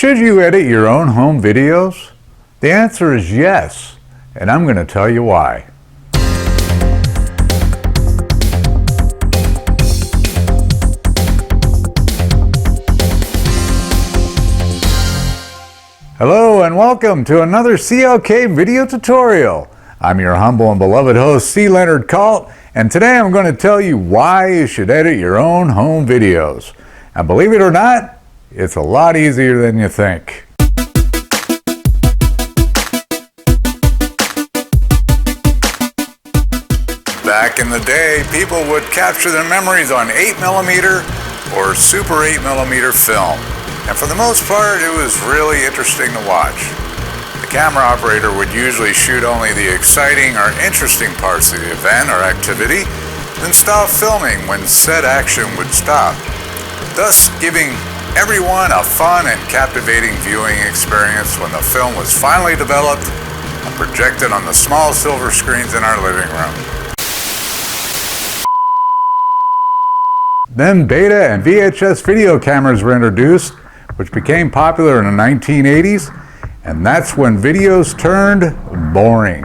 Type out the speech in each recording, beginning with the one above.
Should you edit your own home videos? The answer is yes, and I'm going to tell you why. Hello and welcome to another CLK video tutorial. I'm your humble and beloved host, Leonard Kalt, and today I'm going to tell you why you should edit your own home videos. And believe it or not, it's a lot easier than you think. Back in the day, people would capture their memories on 8mm or Super 8mm film. And for the most part, it was really interesting to watch. The camera operator would usually shoot only the exciting or interesting parts of the event or activity, then stop filming when said action would stop, thus giving everyone a fun and captivating viewing experience when the film was finally developed and projected on the small silver screens in our living room. Then Beta and VHS video cameras were introduced, which became popular in the 1980s, and that's when videos turned boring.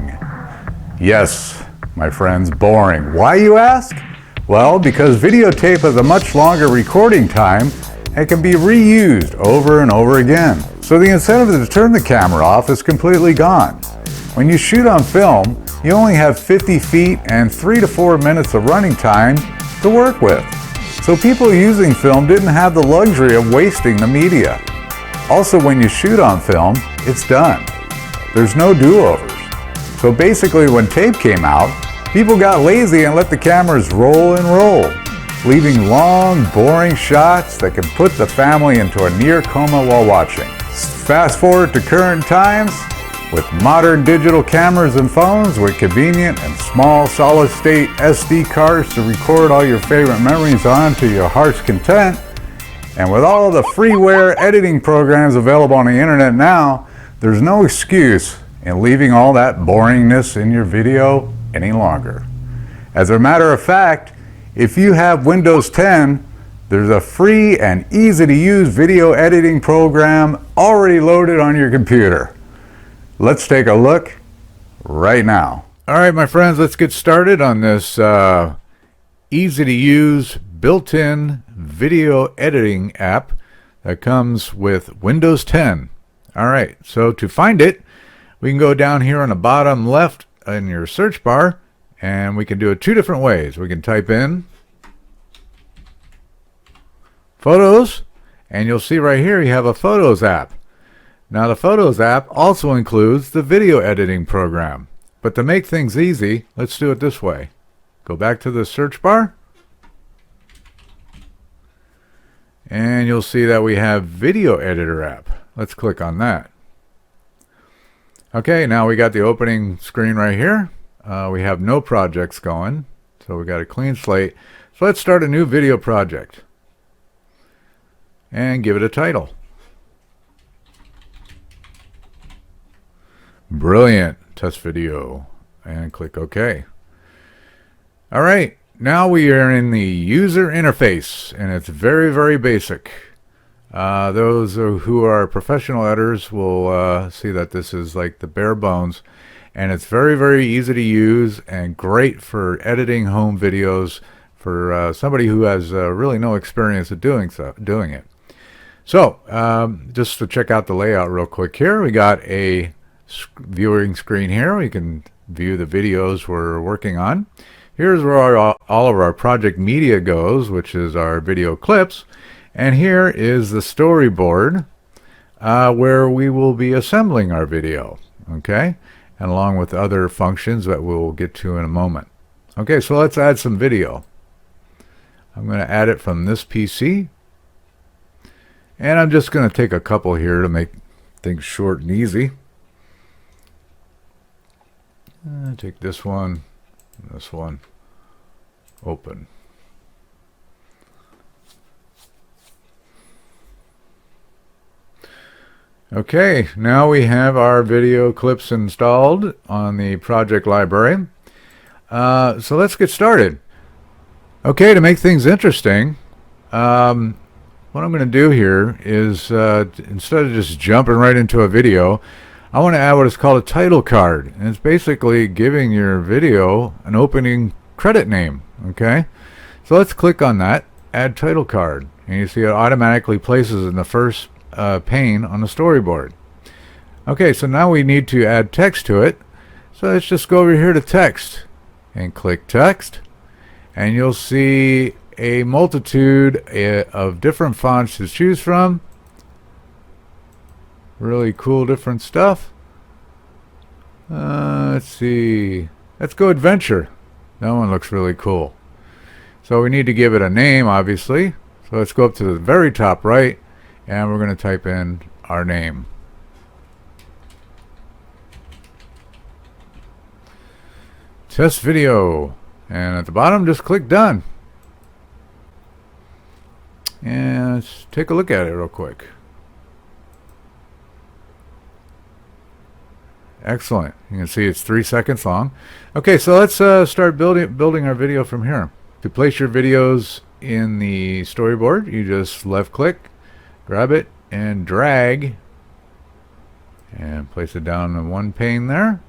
Yes, my friends, boring. Why, you ask? Well, because videotape has a much longer recording time and can be reused over and over again. So the incentive to turn the camera off is completely gone. When you shoot on film, you only have 50 feet and 3 to 4 minutes of running time to work with. So people using film didn't have the luxury of wasting the media. Also, when you shoot on film, it's done. There's no do-overs. So basically, when tape came out, people got lazy and let the cameras roll and roll, leaving long, boring shots that can put the family into a near coma while watching. Fast forward to current times, with modern digital cameras and phones with convenient and small solid-state SD cards to record all your favorite memories on to your heart's content, and with all the freeware editing programs available on the internet now, there's no excuse in leaving all that boringness in your video any longer. As a matter of fact, if you have Windows 10, there's a free and easy-to-use video editing program already loaded on your computer. Let's take a look right now. All right, my friends, let's get started on this easy-to-use built-in video editing app that comes with Windows 10. All right, so to find it, we can go down here on the bottom left in your search bar, and we can do it two different ways. We can type in Photos, and you'll see right here you have a Photos app. Now the Photos app also includes the video editing program. But to make things easy, let's do it this way. Go back to the search bar, and you'll see that we have Video Editor app. Let's click on that. Okay, now we got the opening screen right here. We have no projects going, so we got a clean slate. So let's start a new video project and give it a title. Brilliant test video, and click OK. All right, now we are in the user interface, and it's very, very basic. Those who are professional editors will see that this is like the bare bones, and it's very, very easy to use and great for editing home videos for somebody who has really no experience of doing it. So just to check out the layout real quick here, we got a viewing screen here. We can view the videos we're working on. Here's where all of our project media goes, which is our video clips, and here is the storyboard where we will be assembling our video, okay, and along with other functions that we'll get to in a moment. Okay, so let's add some video. I'm going to add it from this PC, and I'm just going to take a couple here to make things short and easy. Take this one, open. Okay, now we have our video clips installed on the project library. So let's get started. Okay, to make things interesting, what I'm going to do here is instead of just jumping right into a video, I want to add what is called a title card, and it's basically giving your video an opening credit name. Okay, so let's click on that, add title card, and you see it automatically places in the first pane on the storyboard. Okay, so now we need to add text to it, so let's just go over here to text and click text, and you'll see a multitude of different fonts to choose from. Really cool different stuff. Let's see, let's go adventure. That one looks really cool. So we need to give it a name, obviously. So let's go up to the very top right, and we're going to type in our name. Test video, and at the bottom just click done. And let's take a look at it real quick. Excellent. You can see it's 3 seconds long. Okay, so let's start building our video from here. To place your videos in the storyboard, you just left click, grab it, and drag, and place it down in one pane there.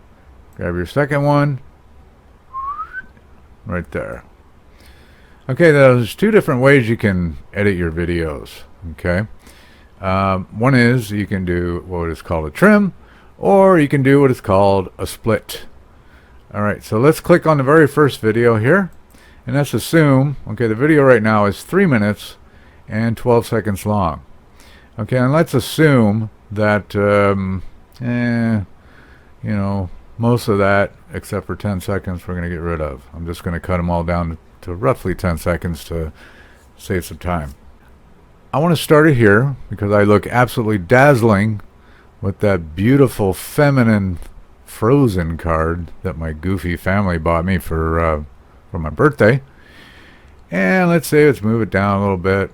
Grab your second one, right there. Okay, there's two different ways you can edit your videos. Okay, one is you can do what is called a trim, or you can do what is called a split. Alright, so let's click on the very first video here, and let's assume, okay, the video right now is 3 minutes and 12 seconds long. Okay, and let's assume that you know, most of that except for 10 seconds we're going to get rid of. I'm just going to cut them all down to roughly 10 seconds to save some time. I want to start it here because I look absolutely dazzling with that beautiful feminine Frozen card that my goofy family bought me for my birthday. And let's move it down a little bit.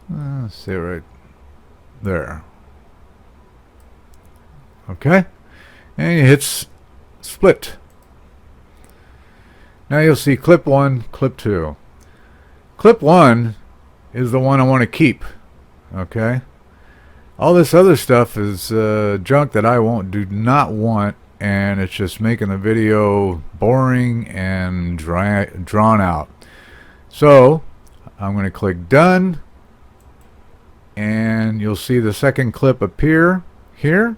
Let's see right there. Okay, and you hit split. Now you'll see clip 1, clip 2. Clip 1 is the one I want to keep. Okay, all this other stuff is junk that I do not want, and it's just making the video boring and drawn out. So I'm going to click done, and you'll see the second clip appear here.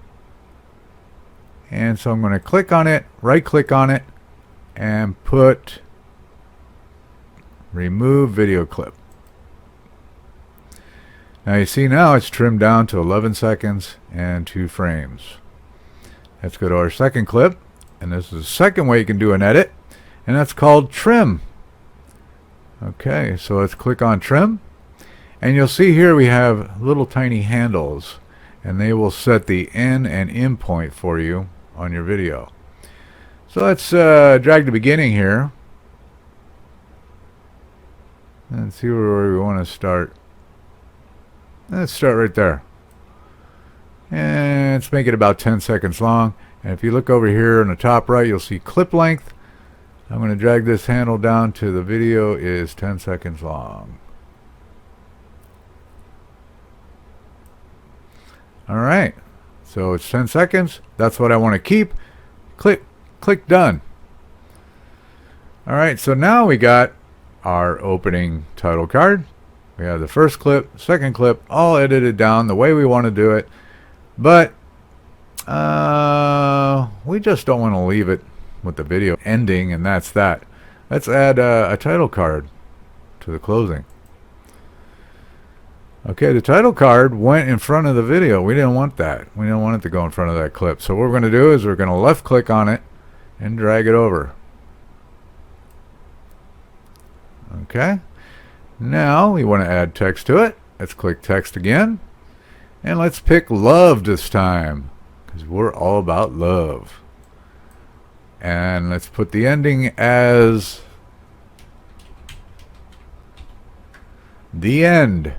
And so I'm going to click on it, right click on it, and put remove video clip. Now you see now it's trimmed down to 11 seconds and 2 frames. Let's go to our second clip, and this is the second way you can do an edit, and that's called trim. Okay, so let's click on trim, and you'll see here we have little tiny handles, and they will set the end and end point for you on your video. So let's drag the beginning here and see where we want to start. Let's start right there, and let's make it about 10 seconds long. And if you look over here in the top right, you'll see clip length. I'm going to drag this handle down to the video is 10 seconds long. Alright, so it's 10 seconds. That's what I want to keep. Click done. Alright, so now we got our opening title card. We have the first clip, second clip, all edited down the way we want to do it. But we just don't want to leave it with the video ending, and that's that. Let's add a title card to the closing. Okay, the title card went in front of the video. We didn't want that. We didn't want it to go in front of that clip. So what we're going to do is we're going to left click on it and drag it over. Okay, now we want to add text to it. Let's click text again, and let's pick love this time because we're all about love. And let's put the ending as the end.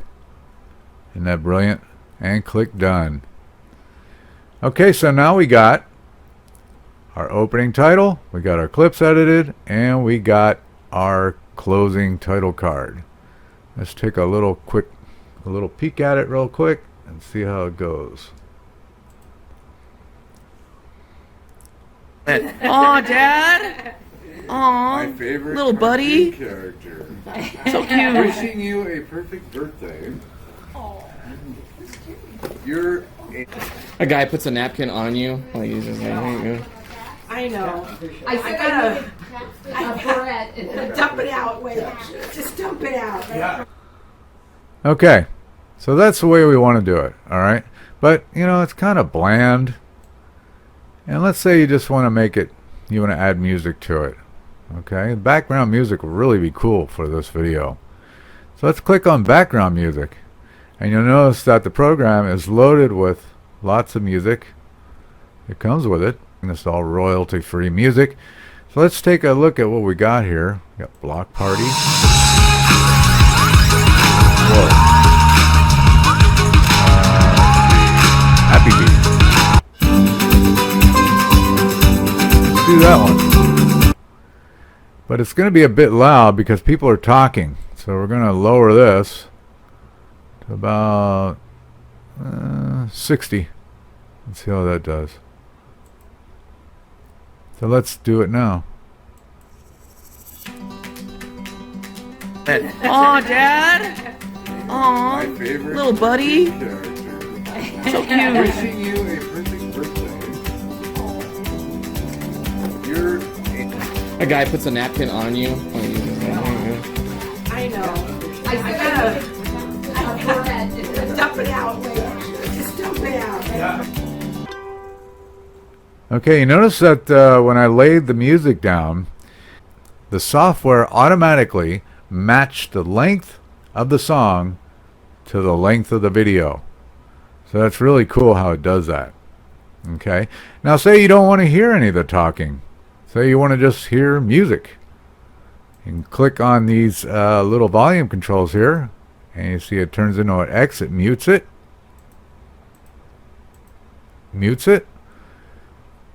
Isn't that brilliant? And click done. Okay, so now we got our opening title, we got our clips edited, and we got our closing title card. Let's take a little peek at it real quick and see how it goes. Aw, Dad. Aw, My favorite little buddy. character. So cute. Wishing you a perfect birthday. You're A guy puts a napkin on you. Like he's just like, here you go. I know. I gotta dump it out. Wait, just dump it out. Yeah. Okay, so that's the way we want to do it. All right, but you know it's kind of bland. And let's say you just want to make it, you want to add music to it. Okay, background music will really be cool for this video. So let's click on background music. And you'll notice that the program is loaded with lots of music. It comes with it. And it's all royalty-free music. So let's take a look at what we got here. We got Block Party. Whoa. Happy Beat. Let's do that one. But it's going to be a bit loud because people are talking. So we're going to lower this to about 60. Let's see how that does. So let's do it now. Aw, Dad. Aw, My favorite little buddy. character. So cute. Wishing you a perfect birthday. You're A guy puts a napkin on you. Like he's just like, here you go. I know. I gotta dump it out. Wait, just dump it out. okay. You notice that when I laid the music down, the software automatically matched the length of the song to the length of the video. So that's really cool how it does that. Okay. Now say you don't want to hear any of the talking. Say you want to just hear music. You can click on these little volume controls here, and you see it turns into an X. It mutes it. Mutes it.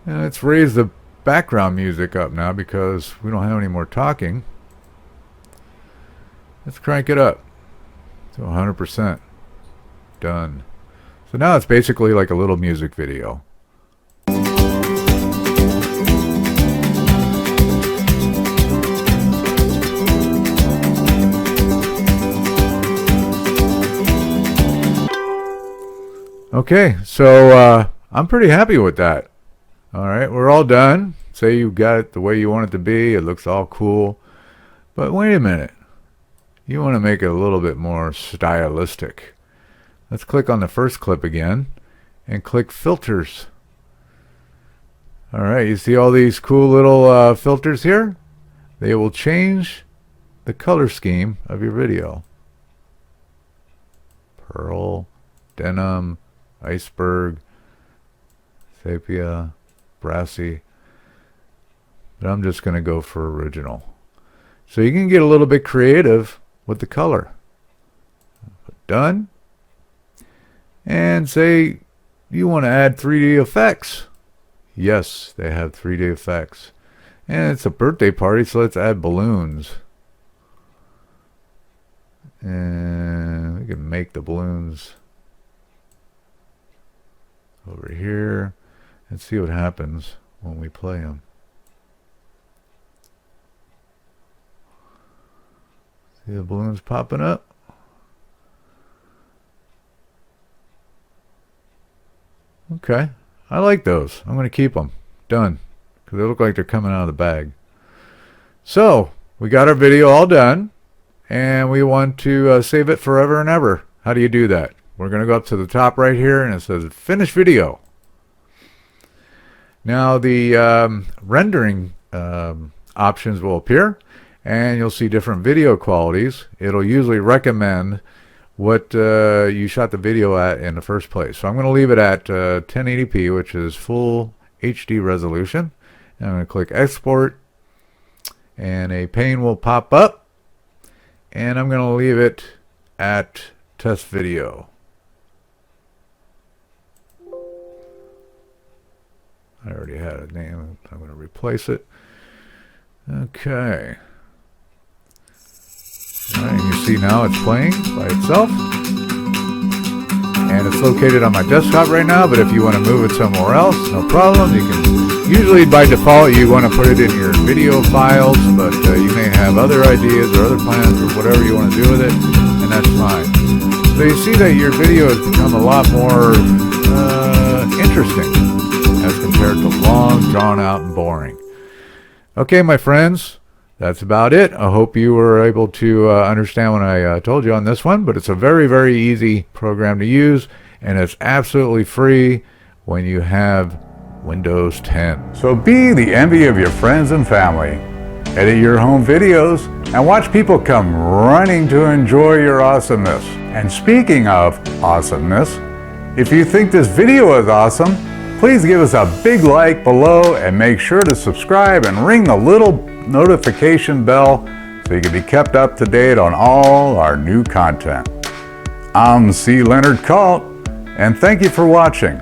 And let's raise the background music up now because we don't have any more talking. Let's crank it up to 100%. Done. So now it's basically like a little music video. Okay, so I'm pretty happy with that. All right, we're all done. Say you got it the way you want it to be. It looks all cool. But wait a minute. You want to make it a little bit more stylistic. Let's click on the first clip again and click Filters. All right, you see all these cool little filters here? They will change the color scheme of your video. Pearl, denim, iceberg, sepia, brassy. But I'm just going to go for original. So you can get a little bit creative with the color. Done. And say you want to add 3D effects. Yes, they have 3D effects. And it's a birthday party, so let's add balloons. And we can make the balloons over here and see what happens when we play them. See the balloons popping up? Okay, I like those. I'm going to keep them. Done. Because they look like they're coming out of the bag. So, we got our video all done. And we want to save it forever and ever. How do you do that? We're going to go up to the top right here and it says Finish Video. Now the rendering options will appear. And you'll see different video qualities. It'll usually recommend what you shot the video at in the first place. So I'm going to leave it at 1080p, which is full HD resolution. And I'm going to click Export, and a pane will pop up. And I'm going to leave it at Test Video. I already had a name. I'm going to replace it. Okay. All right, and you see now it's playing by itself. And it's located on my desktop right now, but if you want to move it somewhere else, no problem. You can, usually by default you want to put it in your video files, but you may have other ideas or other plans or whatever you want to do with it, and that's fine. So you see that your video has become a lot more interesting as compared to long, drawn out, and boring. Okay, my friends, that's about it. I hope you were able to understand what I told you on this one, but it's a very, very easy program to use, and it's absolutely free when you have Windows 10. So be the envy of your friends and family. Edit your home videos and watch people come running to enjoy your awesomeness. And speaking of awesomeness, if you think this video is awesome, please give us a big like below and make sure to subscribe and ring the little notification bell so you can be kept up to date on all our new content. I'm Leonard Kalt, and thank you for watching.